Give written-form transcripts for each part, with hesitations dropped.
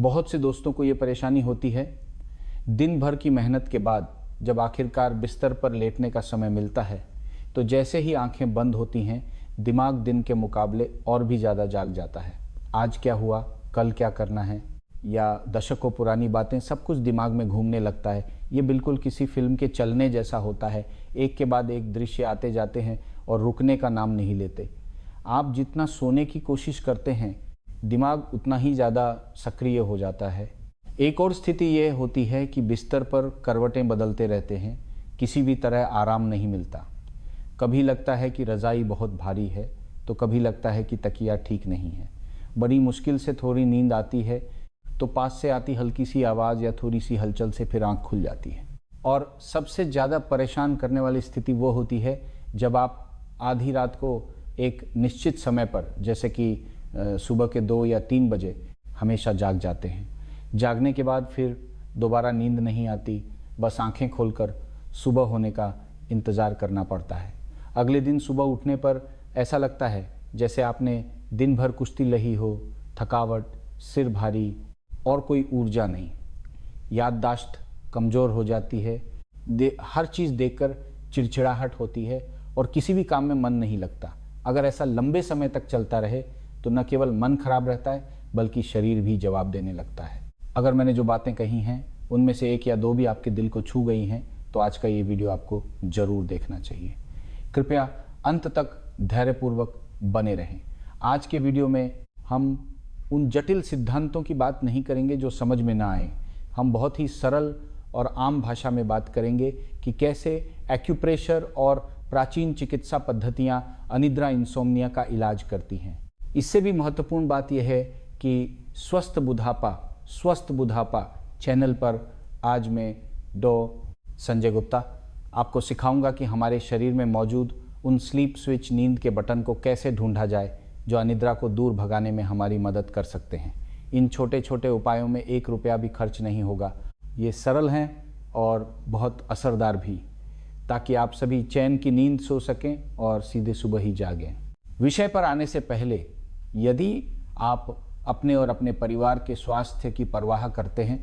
बहुत से दोस्तों को ये परेशानी होती है, दिन भर की मेहनत के बाद जब आखिरकार बिस्तर पर लेटने का समय मिलता है तो जैसे ही आंखें बंद होती हैं, दिमाग दिन के मुकाबले और भी ज़्यादा जाग जाता है। आज क्या हुआ, कल क्या करना है, या दशकों पुरानी बातें, सब कुछ दिमाग में घूमने लगता है। ये बिल्कुल किसी फिल्म के चलने जैसा होता है, एक के बाद एक दृश्य आते जाते हैं और रुकने का नाम नहीं लेते। आप जितना सोने की कोशिश करते हैं, दिमाग उतना ही ज़्यादा सक्रिय हो जाता है। एक और स्थिति ये होती है कि बिस्तर पर करवटें बदलते रहते हैं, किसी भी तरह आराम नहीं मिलता। कभी लगता है कि रज़ाई बहुत भारी है, तो कभी लगता है कि तकिया ठीक नहीं है। बड़ी मुश्किल से थोड़ी नींद आती है तो पास से आती हल्की सी आवाज़ या थोड़ी सी हलचल से फिर आँख खुल जाती है। और सबसे ज़्यादा परेशान करने वाली स्थिति वो होती है जब आप आधी रात को एक निश्चित समय पर, जैसे कि सुबह के 2 या 3 बजे हमेशा जाग जाते हैं। जागने के बाद फिर दोबारा नींद नहीं आती, बस आंखें खोलकर सुबह होने का इंतज़ार करना पड़ता है। अगले दिन सुबह उठने पर ऐसा लगता है जैसे आपने दिन भर कुश्ती लही हो, थकावट, सिर भारी और कोई ऊर्जा नहीं। याददाश्त कमज़ोर हो जाती है, हर चीज़ देखकर चिड़चिड़ाहट होती है और किसी भी काम में मन नहीं लगता। अगर ऐसा लंबे समय तक चलता रहे तो न केवल मन खराब रहता है बल्कि शरीर भी जवाब देने लगता है। अगर मैंने जो बातें कही हैं उनमें से 1 या 2 भी आपके दिल को छू गई हैं तो आज का ये वीडियो आपको ज़रूर देखना चाहिए। कृपया अंत तक धैर्यपूर्वक बने रहें। आज के वीडियो में हम उन जटिल सिद्धांतों की बात नहीं करेंगे जो समझ में ना आए। हम बहुत ही सरल और आम भाषा में बात करेंगे कि कैसे एक्यूप्रेशर और प्राचीन चिकित्सा पद्धतियां अनिद्रा इंसोम्निया का इलाज करती हैं। इससे भी महत्वपूर्ण बात यह है कि स्वस्थ बुढ़ापा चैनल पर आज मैं डॉ. संजय गुप्ता आपको सिखाऊंगा कि हमारे शरीर में मौजूद उन स्लीप स्विच, नींद के बटन को कैसे ढूंढा जाए जो अनिद्रा को दूर भगाने में हमारी मदद कर सकते हैं। इन छोटे छोटे उपायों में 1 रुपया भी खर्च नहीं होगा। ये सरल हैं और बहुत असरदार भी, ताकि आप सभी चैन की नींद सो सकें और सीधे सुबह ही जागें। विषय पर आने से पहले, यदि आप अपने और अपने परिवार के स्वास्थ्य की परवाह करते हैं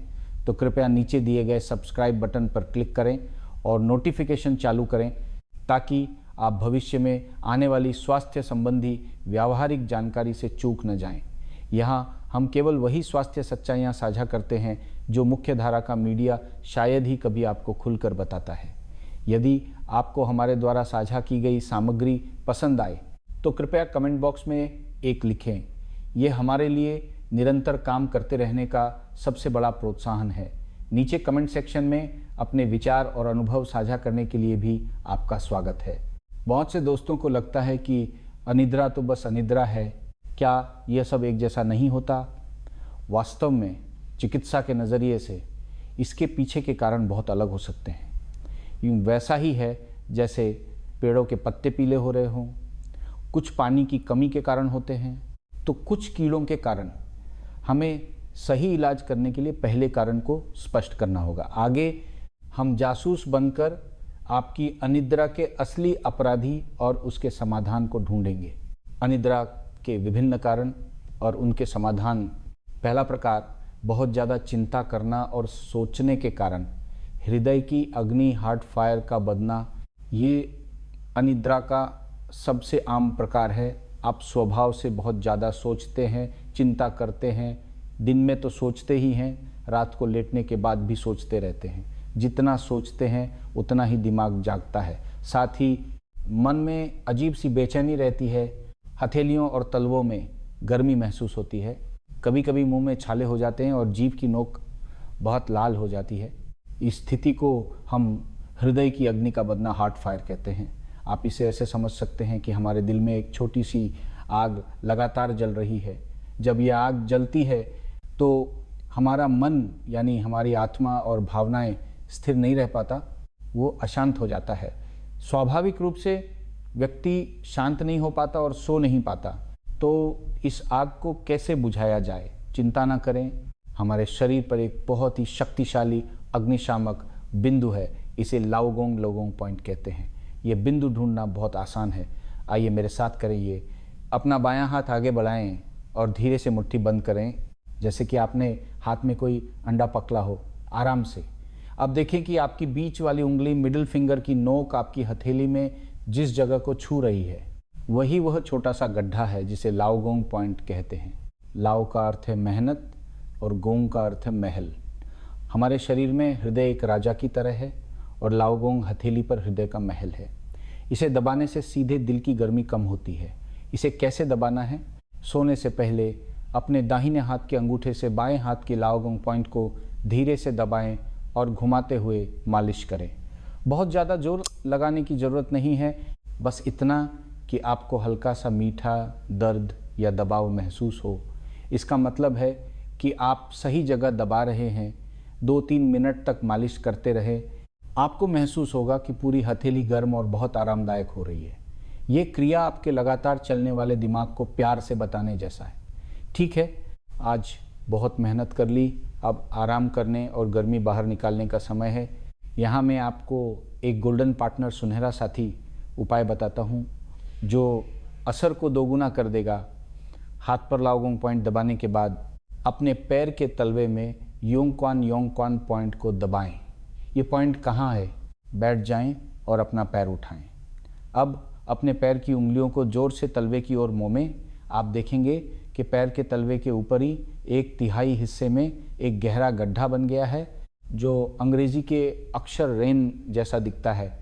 तो कृपया नीचे दिए गए सब्सक्राइब बटन पर क्लिक करें और नोटिफिकेशन चालू करें, ताकि आप भविष्य में आने वाली स्वास्थ्य संबंधी व्यावहारिक जानकारी से चूक न जाएं। यहाँ हम केवल वही स्वास्थ्य सच्चाइयाँ साझा करते हैं जो मुख्य धारा का मीडिया शायद ही कभी आपको खुलकर बताता है। यदि आपको हमारे द्वारा साझा की गई सामग्री पसंद आए तो कृपया कमेंट बॉक्स में 1 लिखें। ये हमारे लिए निरंतर काम करते रहने का सबसे बड़ा प्रोत्साहन है। नीचे कमेंट सेक्शन में अपने विचार और अनुभव साझा करने के लिए भी आपका स्वागत है। बहुत से दोस्तों को लगता है कि अनिद्रा तो बस अनिद्रा है, क्या यह सब एक जैसा नहीं होता? वास्तव में चिकित्सा के नज़रिए से इसके पीछे के कारण बहुत अलग हो सकते हैं। यूँ वैसा ही है जैसे पेड़ों के पत्ते पीले हो रहे हों, कुछ पानी की कमी के कारण होते हैं तो कुछ कीड़ों के कारण। हमें सही इलाज करने के लिए पहले कारण को स्पष्ट करना होगा। आगे हम जासूस बनकर आपकी अनिद्रा के असली अपराधी और उसके समाधान को ढूंढेंगे। अनिद्रा के विभिन्न कारण और उनके समाधान। पहला प्रकार, बहुत ज़्यादा चिंता करना और सोचने के कारण हृदय की अग्नि, हार्ट फायर का बढ़ना, ये अनिद्रा का सबसे आम प्रकार है। आप स्वभाव से बहुत ज़्यादा सोचते हैं, चिंता करते हैं। दिन में तो सोचते ही हैं, रात को लेटने के बाद भी सोचते रहते हैं। जितना सोचते हैं उतना ही दिमाग जागता है। साथ ही मन में अजीब सी बेचैनी रहती है, हथेलियों और तलवों में गर्मी महसूस होती है। कभी कभी मुंह में छाले हो जाते हैं और जीभ की नोक बहुत लाल हो जाती है। इस स्थिति को हम हृदय की अग्नि का बढ़ना, हार्ट फायर कहते हैं। आप इसे ऐसे समझ सकते हैं कि हमारे दिल में एक छोटी सी आग लगातार जल रही है। जब यह आग जलती है तो हमारा मन, यानी हमारी आत्मा और भावनाएं स्थिर नहीं रह पाता, वो अशांत हो जाता है। स्वाभाविक रूप से व्यक्ति शांत नहीं हो पाता और सो नहीं पाता। तो इस आग को कैसे बुझाया जाए? चिंता ना करें, हमारे शरीर पर एक बहुत ही शक्तिशाली अग्निशामक बिंदु है। इसे लाओगोंग लोगोंग पॉइंट कहते हैं। ये बिंदु ढूंढना बहुत आसान है। आइए मेरे साथ करें ये। अपना बायां हाथ आगे बढ़ाएं और धीरे से मुट्ठी बंद करें। जैसे कि आपने हाथ में कोई अंडा पकड़ा हो, आराम से। अब देखें कि आपकी बीच वाली उंगली, मिडिल फिंगर की नोक आपकी हथेली में जिस जगह को छू रही है, वही वह छोटा सा गड्ढा है जिसे लाओगोंग पॉइंट कहते हैं। लाओ का अर्थ है मेहनत और गोंग का अर्थ है महल। हमारे शरीर में हृदय एक राजा की तरह है और लाओगोंग हथेली पर हृदय का महल है। इसे दबाने से सीधे दिल की गर्मी कम होती है। इसे कैसे दबाना है? सोने से पहले अपने दाहिने हाथ के अंगूठे से बाएं हाथ की लाओगोंग पॉइंट को धीरे से दबाएं और घुमाते हुए मालिश करें। बहुत ज़्यादा जोर लगाने की ज़रूरत नहीं है, बस इतना कि आपको हल्का सा मीठा दर्द या दबाव महसूस हो। इसका मतलब है कि आप सही जगह दबा रहे हैं। 2-3 मिनट तक मालिश करते रहे, आपको महसूस होगा कि पूरी हथेली गर्म और बहुत आरामदायक हो रही है। ये क्रिया आपके लगातार चलने वाले दिमाग को प्यार से बताने जैसा है। ठीक है, आज बहुत मेहनत कर ली, अब आराम करने और गर्मी बाहर निकालने का समय है। यहाँ मैं आपको एक गोल्डन पार्टनर, सुनहरा साथी उपाय बताता हूँ जो असर को दोगुना कर देगा। हाथ पर लाओगोंग पॉइंट दबाने के बाद अपने पैर के तलवे में योंग क्वान पॉइंट को दबाएं। ये पॉइंट कहाँ है? बैठ जाएं और अपना पैर उठाएं। अब अपने पैर की उंगलियों को जोर से तलवे की ओर मोमें। आप देखेंगे कि पैर के तलवे के ऊपर ही 1/3 हिस्से में एक गहरा गड्ढा बन गया है, जो अंग्रेजी के अक्षर रेन जैसा दिखता है।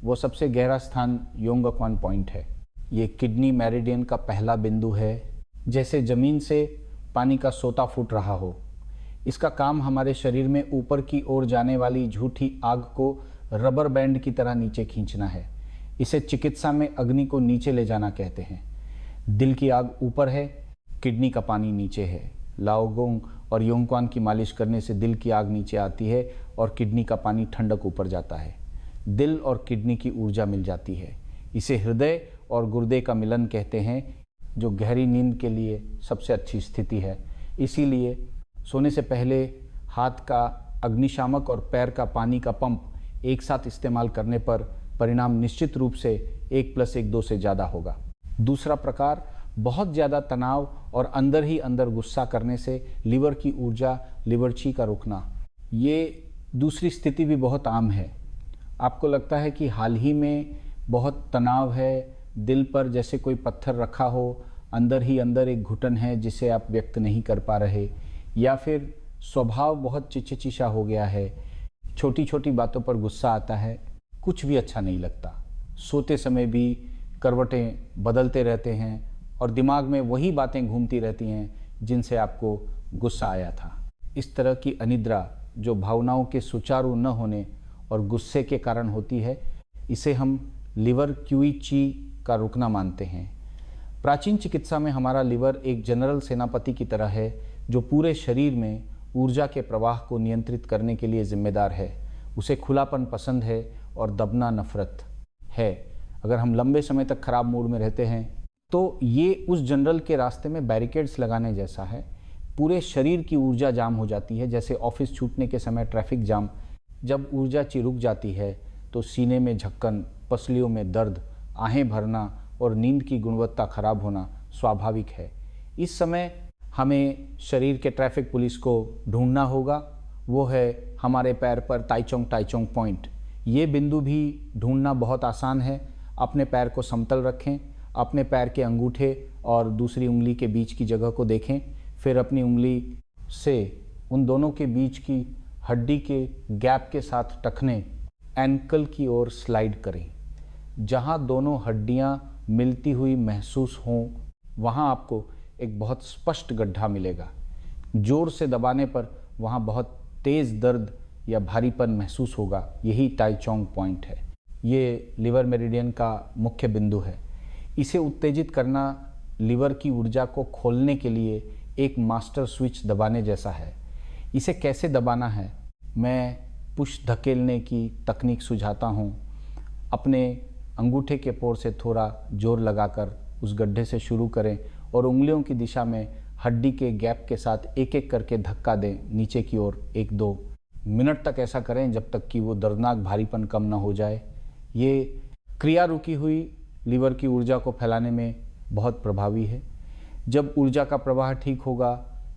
वो सबसे गहरा स्थान योंग क्वान पॉइंट है। ये किडनी मेरिडियन का पहला बिंदु है, जैसे जमीन से पानी का सोता फूट रहा हो। इसका काम हमारे शरीर में ऊपर की ओर जाने वाली झूठी आग को रबर बैंड की तरह नीचे खींचना है। इसे चिकित्सा में अग्नि को नीचे ले जाना कहते हैं। दिल की आग ऊपर है, किडनी का पानी नीचे है। लाओगोंग और योंगक्वान की मालिश करने से दिल की आग नीचे आती है और किडनी का पानी ठंडक ऊपर जाता है। दिल और किडनी की ऊर्जा मिल जाती है। इसे हृदय और गुर्दे का मिलन कहते हैं, जो गहरी नींद के लिए सबसे अच्छी स्थिति है। इसीलिए सोने से पहले हाथ का अग्निशामक और पैर का पानी का पंप एक साथ इस्तेमाल करने पर परिणाम निश्चित रूप से 1+1 से ज़्यादा होगा। दूसरा प्रकार, बहुत ज़्यादा तनाव और अंदर ही अंदर गुस्सा करने से लिवर की ऊर्जा, लिवर ची का रुकना। ये दूसरी स्थिति भी बहुत आम है। आपको लगता है कि हाल ही में बहुत तनाव है, दिल पर जैसे कोई पत्थर रखा हो, अंदर ही अंदर एक घुटन है जिसे आप व्यक्त नहीं कर पा रहे, या फिर स्वभाव बहुत चिचिचा हो गया है, छोटी छोटी बातों पर गुस्सा आता है, कुछ भी अच्छा नहीं लगता। सोते समय भी करवटें बदलते रहते हैं और दिमाग में वही बातें घूमती रहती हैं जिनसे आपको गुस्सा आया था। इस तरह की अनिद्रा जो भावनाओं के सुचारू न होने और गुस्से के कारण होती है, इसे हम लिवर क्यूई ची का रुकना मानते हैं। प्राचीन चिकित्सा में हमारा लिवर एक जनरल सेनापति की तरह है, जो पूरे शरीर में ऊर्जा के प्रवाह को नियंत्रित करने के लिए जिम्मेदार है। उसे खुलापन पसंद है और दबना नफरत है। अगर हम लंबे समय तक खराब मूड में रहते हैं तो ये उस जनरल के रास्ते में बैरिकेड्स लगाने जैसा है। पूरे शरीर की ऊर्जा जाम हो जाती है, जैसे ऑफिस छूटने के समय ट्रैफिक जाम। जब ऊर्जा रुक जाती है तो सीने में झक्कन, पसलियों में दर्द, आहें भरना और नींद की गुणवत्ता खराब होना स्वाभाविक है। इस समय हमें शरीर के ट्रैफिक पुलिस को ढूंढना होगा। वो है हमारे पैर पर ताइचोंग पॉइंट। ये बिंदु भी ढूंढना बहुत आसान है। अपने पैर को समतल रखें, अपने पैर के अंगूठे और दूसरी उंगली के बीच की जगह को देखें, फिर अपनी उंगली से उन दोनों के बीच की हड्डी के गैप के साथ टखने एंकल की ओर स्लाइड करें। जहां दोनों हड्डियां मिलती हुई महसूस हों, वहां आपको एक बहुत स्पष्ट गड्ढा मिलेगा। जोर से दबाने पर वहां बहुत तेज़ दर्द या भारीपन महसूस होगा। यही ताइचोंग पॉइंट है। ये लिवर मेरिडियन का मुख्य बिंदु है। इसे उत्तेजित करना लिवर की ऊर्जा को खोलने के लिए एक मास्टर स्विच दबाने जैसा है। इसे कैसे दबाना है, मैं पुश धकेलने की तकनीक सुझाता हूँ। अपने अंगूठे के पोर से थोड़ा जोर लगाकर उस गड्ढे से शुरू करें और उंगलियों की दिशा में हड्डी के गैप के साथ एक एक करके धक्का दें नीचे की ओर। 1-2 मिनट तक ऐसा करें जब तक कि वो दर्दनाक भारीपन कम ना हो जाए। ये क्रिया रुकी हुई लीवर की ऊर्जा को फैलाने में बहुत प्रभावी है। जब ऊर्जा का प्रवाह ठीक होगा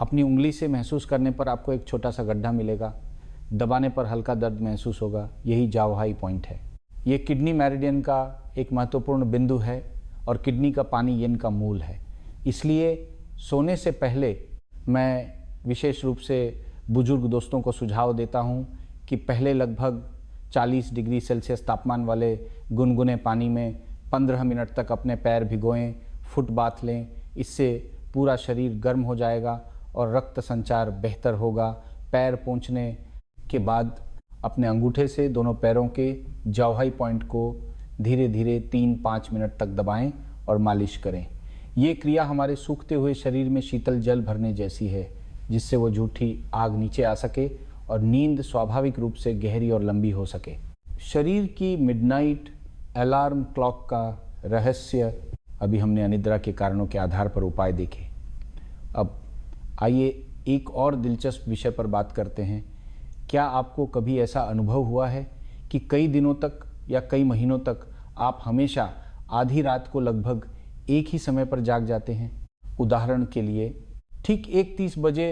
अपनी उंगली से महसूस करने पर आपको एक छोटा सा गड्ढा मिलेगा, दबाने पर हल्का दर्द महसूस होगा। यही जावहाई पॉइंट है। ये किडनी मेरिडियन का एक महत्वपूर्ण बिंदु है और किडनी का पानी यन का मूल है। इसलिए सोने से पहले मैं विशेष रूप से बुजुर्ग दोस्तों को सुझाव देता हूँ कि पहले लगभग 40 डिग्री सेल्सियस तापमान वाले गुनगुने पानी में 15 मिनट तक अपने पैर भिगोएं, फुट बाथ लें। इससे पूरा शरीर गर्म हो जाएगा और रक्त संचार बेहतर होगा। पैर पोंछने के बाद अपने अंगूठे से दोनों पैरों के जावहाई पॉइंट को धीरे धीरे 3-5 मिनट तक दबाएं और मालिश करें। ये क्रिया हमारे सूखते हुए शरीर में शीतल जल भरने जैसी है, जिससे वो झूठी आग नीचे आ सके और नींद स्वाभाविक रूप से गहरी और लंबी हो सके। शरीर की मिडनाइट अलार्म क्लॉक का रहस्य अभी हमने अनिद्रा के कारणों के आधार पर उपाय देखे। अब आइए एक और दिलचस्प विषय पर बात करते हैं। क्या आपको कभी ऐसा अनुभव हुआ है कि कई दिनों तक या कई महीनों तक आप हमेशा आधी रात को लगभग एक ही समय पर जाग जाते हैं? उदाहरण के लिए ठीक 1:30 बजे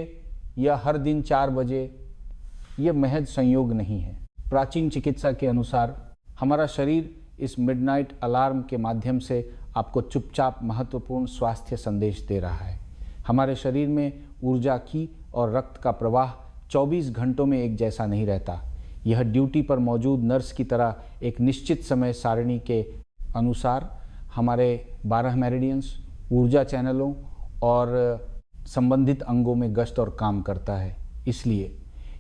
या हर दिन 4 बजे। यह महज संयोग नहीं है। प्राचीन चिकित्सा के अनुसार हमारा शरीर इस मिडनाइट अलार्म के माध्यम से आपको चुपचाप महत्वपूर्ण स्वास्थ्य संदेश दे रहा है। हमारे शरीर में ऊर्जा की और रक्त का प्रवाह 24 घंटों में एक जैसा नहीं रहता। यह ड्यूटी पर मौजूद नर्स की तरह एक निश्चित समय सारणी के अनुसार हमारे 12 मेरिडियंस, ऊर्जा चैनलों और संबंधित अंगों में गश्त और काम करता है। इसलिए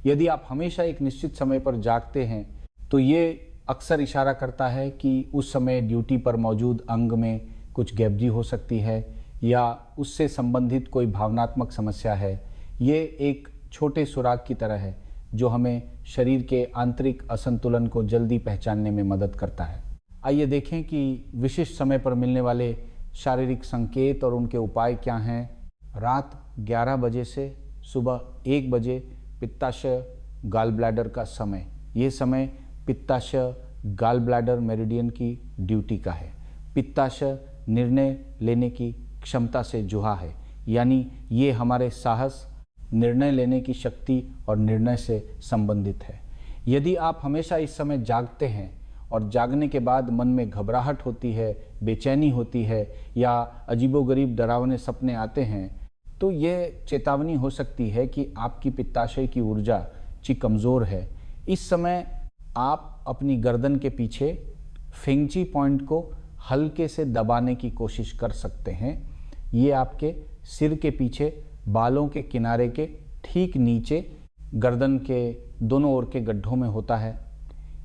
यदि आप हमेशा एक निश्चित समय पर जागते हैं तो ये अक्सर इशारा करता है कि उस समय ड्यूटी पर मौजूद अंग में कुछ गैबजी हो सकती है या उससे संबंधित कोई भावनात्मक समस्या है। ये एक छोटे सुराग की तरह है जो हमें शरीर के आंतरिक असंतुलन को जल्दी पहचानने में मदद करता है। आइए देखें कि विशिष्ट समय पर मिलने वाले शारीरिक संकेत और उनके उपाय क्या हैं। रात 11 बजे से सुबह 1 बजे पित्ताशय गाल ब्लैडर का समय। ये समय पित्ताशय गाल ब्लैडर मेरिडियन की ड्यूटी का है। पित्ताशय निर्णय लेने की क्षमता से जुड़ा है, यानी ये हमारे साहस, निर्णय लेने की शक्ति और निर्णय से संबंधित है। यदि आप हमेशा इस समय जागते हैं और जागने के बाद मन में घबराहट होती है, बेचैनी होती है या अजीबोगरीब डरावने सपने आते हैं, तो ये चेतावनी हो सकती है कि आपकी पित्ताशय की ऊर्जा कमज़ोर है। इस समय आप अपनी गर्दन के पीछे फेंगची पॉइंट को हल्के से दबाने की कोशिश कर सकते हैं। ये आपके सिर के पीछे बालों के किनारे के ठीक नीचे गर्दन के दोनों ओर के गड्ढों में होता है।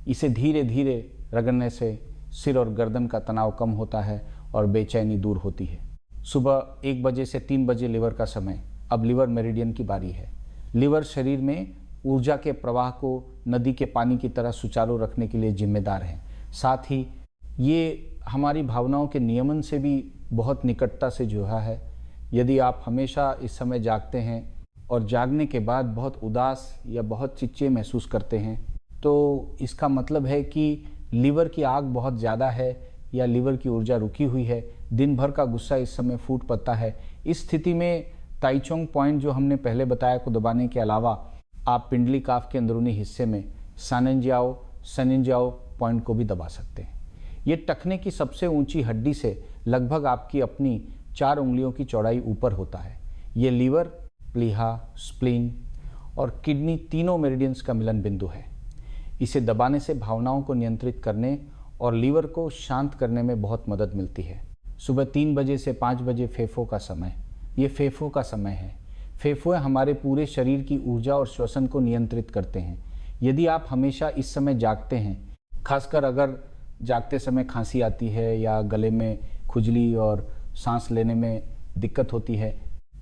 इसे धीरे धीरे रगड़ने से सिर और गर्दन का तनाव कम होता है और बेचैनी दूर होती है। सुबह 1 बजे से 3 बजे लिवर का समय। अब लिवर मेरिडियन की बारी है। लिवर शरीर में ऊर्जा के प्रवाह को नदी के पानी की तरह सुचारू रखने के लिए जिम्मेदार है। साथ ही ये हमारी भावनाओं के नियमन से भी बहुत निकटता से जुड़ा है। यदि आप हमेशा इस समय जागते हैं और जागने के बाद बहुत उदास या बहुत चिड़चिड़े महसूस करते हैं, तो इसका मतलब है कि लीवर की आग बहुत ज़्यादा है या लीवर की ऊर्जा रुकी हुई है। दिन भर का गुस्सा इस समय फूट पड़ता है। इस स्थिति में ताइचोंग पॉइंट जो हमने पहले बताया को दबाने के अलावा आप पिंडली काफ के अंदरूनी हिस्से में सनिंजाओ पॉइंट को भी दबा सकते हैं। ये टखने की सबसे ऊंची हड्डी से लगभग आपकी अपनी 4 उंगलियों की चौड़ाई ऊपर होता है। ये लीवर, प्लीहा, स्प्लीन और किडनी तीनों मेरिडियंस का मिलन बिंदु है। इसे दबाने से भावनाओं को नियंत्रित करने और लीवर को शांत करने में बहुत मदद मिलती है। सुबह 3 बजे से 5 बजे फेफड़ों का समय। ये फेफड़ों का समय है। फेफड़े हमारे पूरे शरीर की ऊर्जा और श्वसन को नियंत्रित करते हैं। यदि आप हमेशा इस समय जागते हैं, खासकर अगर जागते समय खांसी आती है या गले में खुजली और सांस लेने में दिक्कत होती है,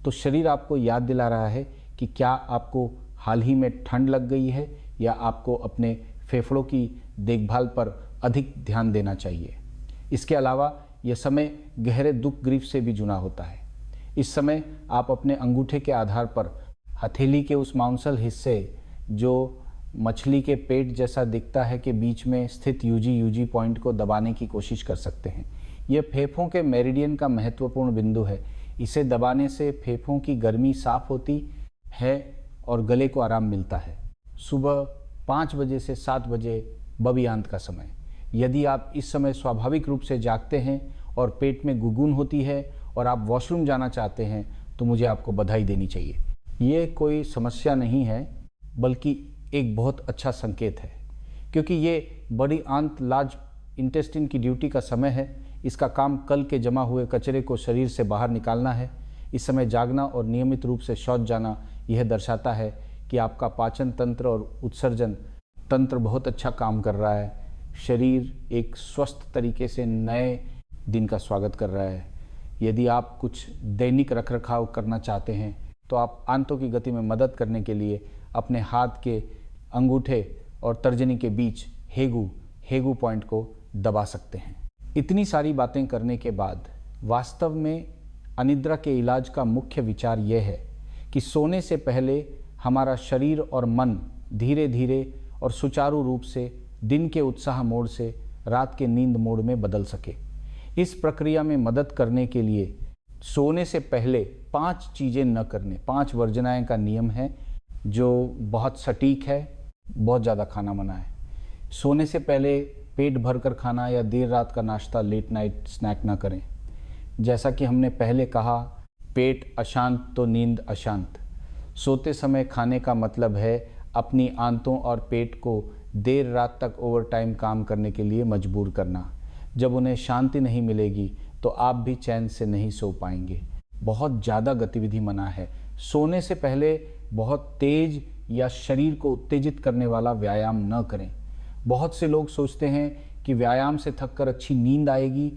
तो शरीर आपको याद दिला रहा है कि क्या आपको हाल ही में ठंड लग गई है या आपको अपने फेफड़ों की देखभाल पर अधिक ध्यान देना चाहिए। इसके अलावा यह समय गहरे दुख ग्रीफ से भी जुड़ा होता है। इस समय आप अपने अंगूठे के आधार पर हथेली के उस मांसल हिस्से जो मछली के पेट जैसा दिखता है के बीच में स्थित यूजी पॉइंट को दबाने की कोशिश कर सकते हैं। यह फेफड़ों के मेरिडियन का महत्वपूर्ण बिंदु है। इसे दबाने से फेफड़ों की गर्मी साफ होती है और गले को आराम मिलता है। सुबह 5 बजे से 7 बजे बबियांत का समय। यदि आप इस समय स्वाभाविक रूप से जागते हैं और पेट में गुनगुन होती है और आप वॉशरूम जाना चाहते हैं तो मुझे आपको बधाई देनी चाहिए। ये कोई समस्या नहीं है, बल्कि एक बहुत अच्छा संकेत है, क्योंकि ये बड़ी आंत लार्ज इंटेस्टाइन की ड्यूटी का समय है। इसका काम कल के जमा हुए कचरे को शरीर से बाहर निकालना है। इस समय जागना और नियमित रूप से शौच जाना यह दर्शाता है कि आपका पाचन तंत्र और उत्सर्जन तंत्र बहुत अच्छा काम कर रहा है। शरीर एक स्वस्थ तरीके से नए दिन का स्वागत कर रहा है। यदि आप कुछ दैनिक रखरखाव करना चाहते हैं तो आप आंतों की गति में मदद करने के लिए अपने हाथ के अंगूठे और तर्जनी के बीच हेगू पॉइंट को दबा सकते हैं। इतनी सारी बातें करने के बाद वास्तव में अनिद्रा के इलाज का मुख्य विचार यह है कि सोने से पहले हमारा शरीर और मन धीरे धीरे और सुचारू रूप से दिन के उत्साह मोड से रात के नींद मोड में बदल सके। इस प्रक्रिया में मदद करने के लिए सोने से पहले 5 चीज़ें न करने, 5 वर्जनाएं का नियम है जो बहुत सटीक है। बहुत ज़्यादा खाना मना है। सोने से पहले पेट भरकर खाना या देर रात का नाश्ता, लेट नाइट स्नैक ना करें। जैसा कि हमने पहले कहा, पेट अशांत तो नींद अशांत। सोते समय खाने का मतलब है अपनी आंतों और पेट को देर रात तक ओवरटाइम काम करने के लिए मजबूर करना। जब उन्हें शांति नहीं मिलेगी तो आप भी चैन से नहीं सो पाएंगे। बहुत ज़्यादा गतिविधि मना है। सोने से पहले बहुत तेज या शरीर को उत्तेजित करने वाला व्यायाम न करें। बहुत से लोग सोचते हैं कि व्यायाम से थककर अच्छी नींद आएगी,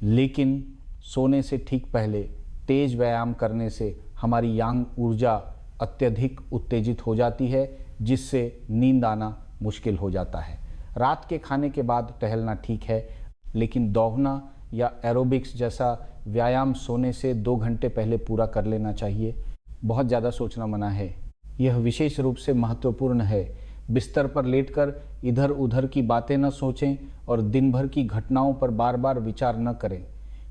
लेकिन सोने से ठीक पहले तेज व्यायाम करने से हमारी यांग ऊर्जा अत्यधिक उत्तेजित हो जाती है, जिससे नींद आना मुश्किल हो जाता है। रात के खाने के बाद टहलना ठीक है, लेकिन दौड़ना या एरोबिक्स जैसा व्यायाम सोने से 2 घंटे पहले पूरा कर लेना चाहिए। बहुत ज़्यादा सोचना मना है। यह विशेष रूप से महत्वपूर्ण है। बिस्तर पर लेटकर इधर उधर की बातें न सोचें और दिन भर की घटनाओं पर बार बार विचार न करें।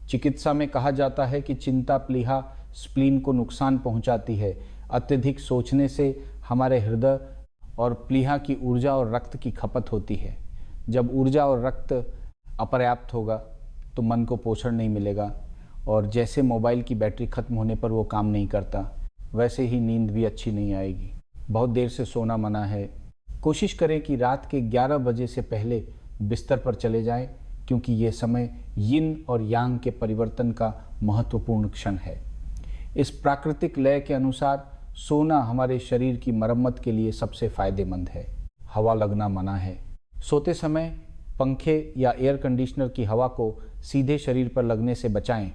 चिकित्सा में कहा जाता है कि चिंता प्लीहा स्प्लीन को नुकसान पहुंचाती है। अत्यधिक सोचने से हमारे हृदय और प्लीहा की ऊर्जा और रक्त की खपत होती है। जब ऊर्जा और रक्त अपर्याप्त होगा तो मन को पोषण नहीं मिलेगा, और जैसे मोबाइल की बैटरी खत्म होने पर वो काम नहीं करता, वैसे ही नींद भी अच्छी नहीं आएगी। बहुत देर से सोना मना है। कोशिश करें कि रात के 11 बजे से पहले बिस्तर पर चले जाएं, क्योंकि ये समय यिन और यांग के परिवर्तन का महत्वपूर्ण क्षण है। इस प्राकृतिक लय के अनुसार सोना हमारे शरीर की मरम्मत के लिए सबसे फायदेमंद है। हवा लगना मना है। सोते समय पंखे या एयर कंडीशनर की हवा को सीधे शरीर पर लगने से बचाएं।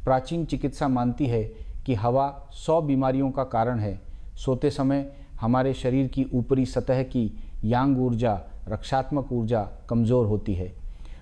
प्राचीन चिकित्सा मानती है कि हवा 100 बीमारियों का कारण है। सोते समय हमारे शरीर की ऊपरी सतह की यांग ऊर्जा, रक्षात्मक ऊर्जा कमज़ोर होती है।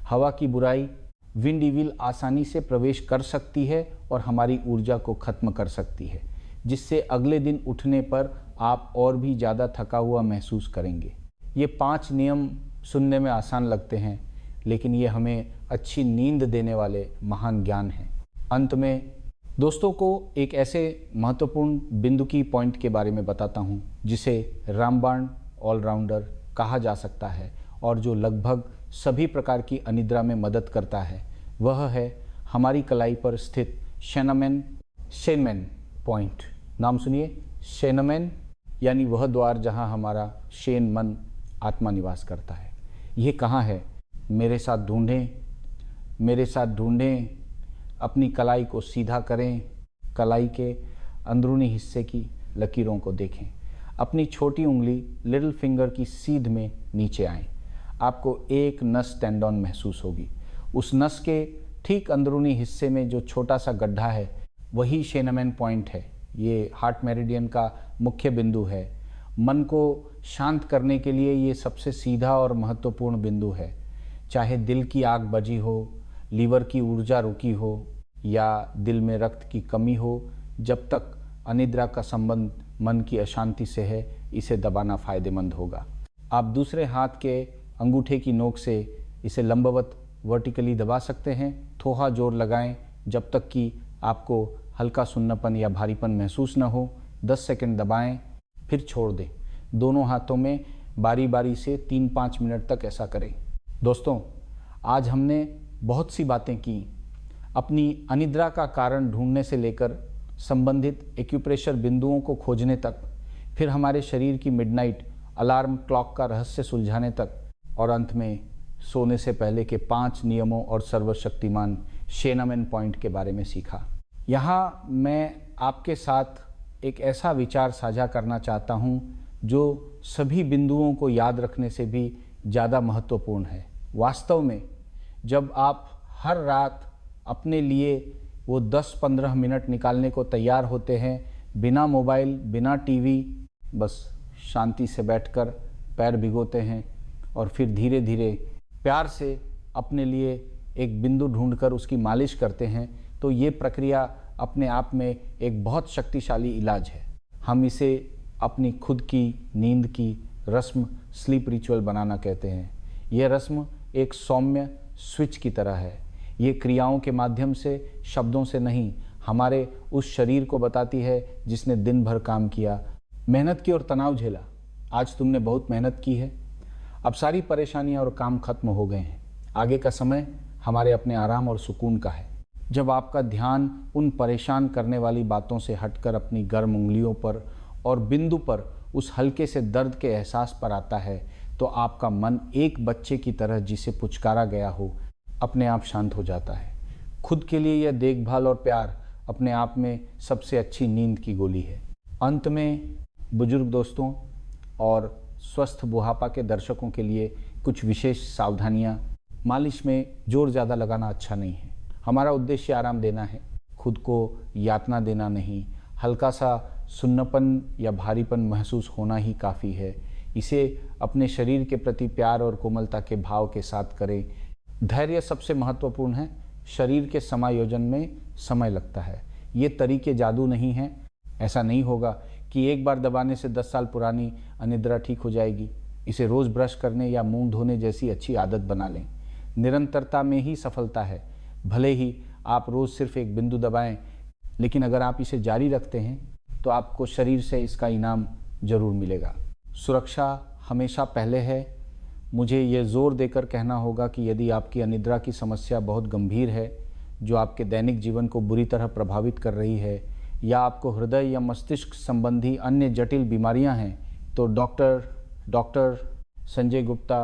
हवा की बुराई विंड इविल आसानी से प्रवेश कर सकती है और हमारी ऊर्जा को खत्म कर सकती है, जिससे अगले दिन उठने पर आप और भी ज़्यादा थका हुआ महसूस करेंगे। ये 5 नियम सुनने में आसान लगते हैं, लेकिन ये हमें अच्छी नींद देने वाले महान ज्ञान हैं। अंत में दोस्तों को एक ऐसे महत्वपूर्ण बिंदु की पॉइंट के बारे में बताता हूँ जिसे रामबाण ऑलराउंडर कहा जा सकता है और जो लगभग सभी प्रकार की अनिद्रा में मदद करता है। वह है हमारी कलाई पर स्थित शेनमैन पॉइंट। नाम सुनिए, शेनमैन, यानी वह द्वार जहाँ हमारा शेन मन आत्मा निवास करता है। ये कहाँ है? मेरे साथ ढूंढें। अपनी कलाई को सीधा करें। कलाई के अंदरूनी हिस्से की लकीरों को देखें। अपनी छोटी उंगली लिटिल फिंगर की सीध में नीचे आएं। आपको एक नस टेंडन महसूस होगी। उस नस के ठीक अंदरूनी हिस्से में जो छोटा सा गड्ढा है वही शेनमैन पॉइंट है। ये हार्ट मेरिडियन का मुख्य बिंदु है। मन को शांत करने के लिए ये सबसे सीधा और महत्वपूर्ण बिंदु है। चाहे दिल की आग बजी हो, लीवर की ऊर्जा रुकी हो या दिल में रक्त की कमी हो, जब तक अनिद्रा का संबंध मन की अशांति से है, इसे दबाना फायदेमंद होगा। आप दूसरे हाथ के अंगूठे की नोक से इसे लंबवत वर्टिकली दबा सकते हैं। थोड़ा जोर लगाएं जब तक कि आपको हल्का सुन्नापन या भारीपन महसूस न हो 10 सेकंड दबाएं, फिर छोड़ दें। दोनों हाथों में बारी बारी से 3-5 मिनट तक ऐसा करें। दोस्तों, आज हमने बहुत सी बातें की। अपनी अनिद्रा का कारण ढूंढने से लेकर संबंधित एक्यूप्रेशर बिंदुओं को खोजने तक, फिर हमारे शरीर की मिडनाइट अलार्म क्लॉक का रहस्य सुलझाने तक, और अंत में सोने से पहले के 5 नियमों और सर्वशक्तिमान शेनामेन पॉइंट के बारे में सीखा। यहाँ मैं आपके साथ एक ऐसा विचार साझा करना चाहता हूँ जो सभी बिंदुओं को याद रखने से भी ज़्यादा महत्वपूर्ण है। वास्तव में जब आप हर रात अपने लिए वो 10-15 मिनट निकालने को तैयार होते हैं, बिना मोबाइल, बिना टीवी, बस शांति से बैठकर पैर भिगोते हैं और फिर धीरे धीरे प्यार से अपने लिए एक बिंदु ढूंढकर उसकी मालिश करते हैं, तो ये प्रक्रिया अपने आप में एक बहुत शक्तिशाली इलाज है। हम इसे अपनी खुद की नींद की रस्म, स्लीप रिचुअल बनाना कहते हैं। यह रस्म एक सौम्य स्विच की तरह है। ये क्रियाओं के माध्यम से, शब्दों से नहीं, हमारे उस शरीर को बताती है जिसने दिन भर काम किया, मेहनत की और तनाव झेला। आज तुमने बहुत मेहनत की है, अब सारी परेशानियां और काम खत्म हो गए हैं। आगे का समय हमारे अपने आराम और सुकून का है। जब आपका ध्यान उन परेशान करने वाली बातों से हटकर अपनी गर्म उंगलियों पर और बिंदु पर उस हल्के से दर्द के एहसास पर आता है, तो आपका मन एक बच्चे की तरह जिसे पुचकारा गया हो, अपने आप शांत हो जाता है। खुद के लिए यह देखभाल और प्यार अपने आप में सबसे अच्छी नींद की गोली है। अंत में बुजुर्ग दोस्तों और स्वस्थ बुढ़ापा के दर्शकों के लिए कुछ विशेष सावधानियां। मालिश में जोर ज़्यादा लगाना अच्छा नहीं है। हमारा उद्देश्य आराम देना है, खुद को यातना देना नहीं। हल्का सा सुन्नपन या भारीपन महसूस होना ही काफ़ी है। इसे अपने शरीर के प्रति प्यार और कोमलता के भाव के साथ करें। धैर्य सबसे महत्वपूर्ण है। शरीर के समायोजन में समय लगता है। ये तरीके जादू नहीं हैं। ऐसा नहीं होगा कि एक बार दबाने से 10 साल पुरानी अनिद्रा ठीक हो जाएगी। इसे रोज़ ब्रश करने या मुंह धोने जैसी अच्छी आदत बना लें। निरंतरता में ही सफलता है। भले ही आप रोज़ सिर्फ एक बिंदु दबाएं, लेकिन अगर आप इसे जारी रखते हैं तो आपको शरीर से इसका इनाम ज़रूर मिलेगा। सुरक्षा हमेशा पहले है। मुझे ये ज़ोर देकर कहना होगा कि यदि आपकी अनिद्रा की समस्या बहुत गंभीर है, जो आपके दैनिक जीवन को बुरी तरह प्रभावित कर रही है, या आपको हृदय या मस्तिष्क संबंधी अन्य जटिल बीमारियां हैं, तो डॉक्टर संजय गुप्ता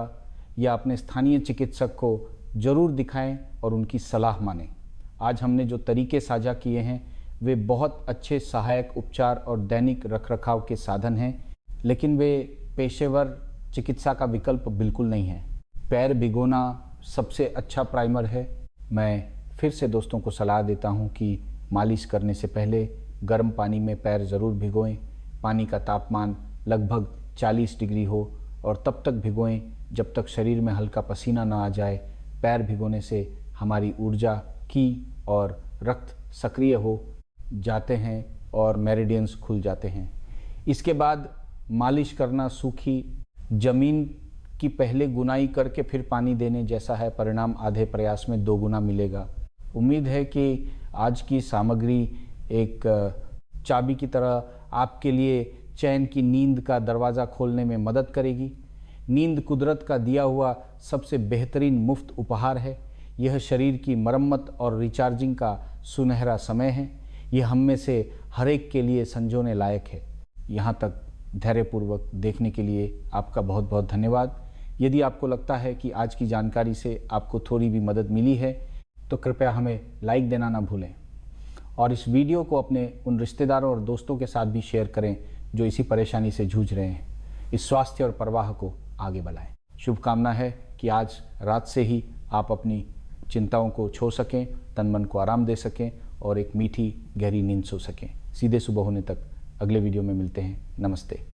या अपने स्थानीय चिकित्सक को ज़रूर दिखाएं और उनकी सलाह मानें। आज हमने जो तरीके साझा किए हैं वे बहुत अच्छे सहायक उपचार और दैनिक रखरखाव के साधन हैं, लेकिन वे पेशेवर चिकित्सा का विकल्प बिल्कुल नहीं है। पैर भिगोना सबसे अच्छा प्राइमर है। मैं फिर से दोस्तों को सलाह देता हूं कि मालिश करने से पहले गर्म पानी में पैर ज़रूर भिगोएं। पानी का तापमान लगभग 40 डिग्री हो और तब तक भिगोएं जब तक शरीर में हल्का पसीना ना आ जाए। पैर भिगोने से हमारी ऊर्जा की और रक्त सक्रिय हो जाते हैं और मेरिडियंस खुल जाते हैं। इसके बाद मालिश करना सूखी जमीन की पहले गुनाई करके फिर पानी देने जैसा है। परिणाम आधे प्रयास में 2 गुना मिलेगा। उम्मीद है कि आज की सामग्री एक चाबी की तरह आपके लिए चैन की नींद का दरवाज़ा खोलने में मदद करेगी। नींद कुदरत का दिया हुआ सबसे बेहतरीन मुफ्त उपहार है। यह शरीर की मरम्मत और रिचार्जिंग का सुनहरा समय है। यह हम में से हर एक के लिए संजोने लायक है। यहाँ तक धैर्यपूर्वक देखने के लिए आपका बहुत बहुत धन्यवाद। यदि आपको लगता है कि आज की जानकारी से आपको थोड़ी भी मदद मिली है, तो कृपया हमें लाइक देना ना भूलें और इस वीडियो को अपने उन रिश्तेदारों और दोस्तों के साथ भी शेयर करें जो इसी परेशानी से जूझ रहे हैं। इस स्वास्थ्य और परवाह को आगे बढ़ाएं। शुभकामना है कि आज रात से ही आप अपनी चिंताओं को छोड़ सकें, तन मन को आराम दे सकें और एक मीठी गहरी नींद सो सकें। सीधे सुबह होने तक अगले वीडियो में मिलते हैं। नमस्ते।